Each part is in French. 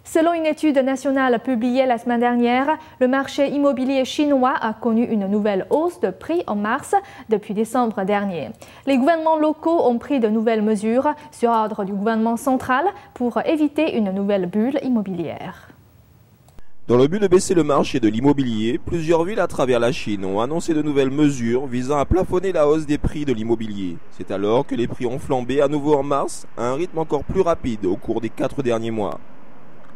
Selon une étude nationale publiée la semaine dernière, le marché immobilier chinois a connu une nouvelle hausse de prix en mars depuis décembre dernier. Les gouvernements locaux ont pris de nouvelles mesures sur ordre du gouvernement central pour éviter une nouvelle bulle immobilière. Dans le but de baisser le marché de l'immobilier, plusieurs villes à travers la Chine ont annoncé de nouvelles mesures visant à plafonner la hausse des prix de l'immobilier. C'est alors que les prix ont flambé à nouveau en mars à un rythme encore plus rapide au cours des 4 derniers mois.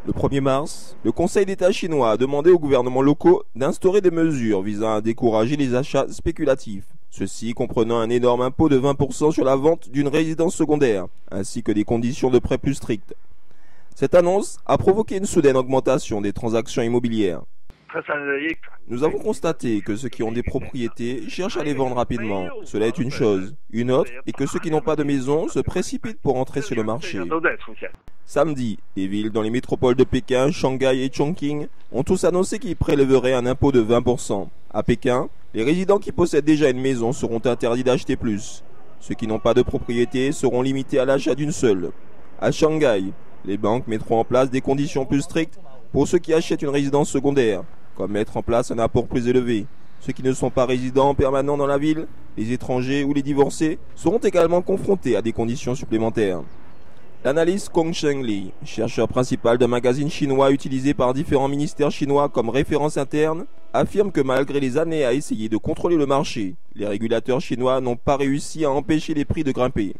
Le 1er mars, le Conseil d'État chinois a demandé aux gouvernements locaux d'instaurer des mesures visant à décourager les achats spéculatifs. Ceci comprenant un énorme impôt de 20% sur la vente d'une résidence secondaire, ainsi que des conditions de prêt plus strictes. Cette annonce a provoqué une soudaine augmentation des transactions immobilières. Nous avons constaté que ceux qui ont des propriétés cherchent à les vendre rapidement. Cela est une chose. Une autre est que ceux qui n'ont pas de maison se précipitent pour entrer sur le marché. Samedi, les villes dans les métropoles de Pékin, Shanghai et Chongqing ont tous annoncé qu'ils prélèveraient un impôt de 20%. À Pékin, les résidents qui possèdent déjà une maison seront interdits d'acheter plus. Ceux qui n'ont pas de propriété seront limités à l'achat d'une seule. À Shanghai, les banques mettront en place des conditions plus strictes pour ceux qui achètent une résidence secondaire, comme mettre en place un apport plus élevé. Ceux qui ne sont pas résidents permanents dans la ville, les étrangers ou les divorcés, seront également confrontés à des conditions supplémentaires. L'analyste Kong Shengli, chercheur principal d'un magazine chinois utilisé par différents ministères chinois comme référence interne, affirme que malgré les années à essayer de contrôler le marché, les régulateurs chinois n'ont pas réussi à empêcher les prix de grimper.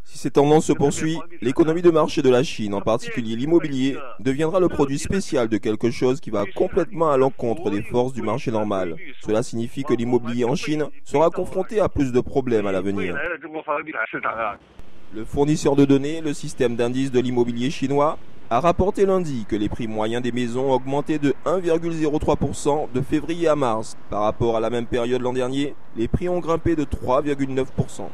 Si cette tendance se poursuit, l'économie de marché de la Chine, en particulier l'immobilier, deviendra le produit spécial de quelque chose qui va complètement à l'encontre des forces du marché normal. Cela signifie que l'immobilier en Chine sera confronté à plus de problèmes à l'avenir. Le fournisseur de données, le système d'indice de l'immobilier chinois, a rapporté lundi que les prix moyens des maisons ont augmenté de 1,03% de février à mars. Par rapport à la même période l'an dernier, les prix ont grimpé de 3,9%.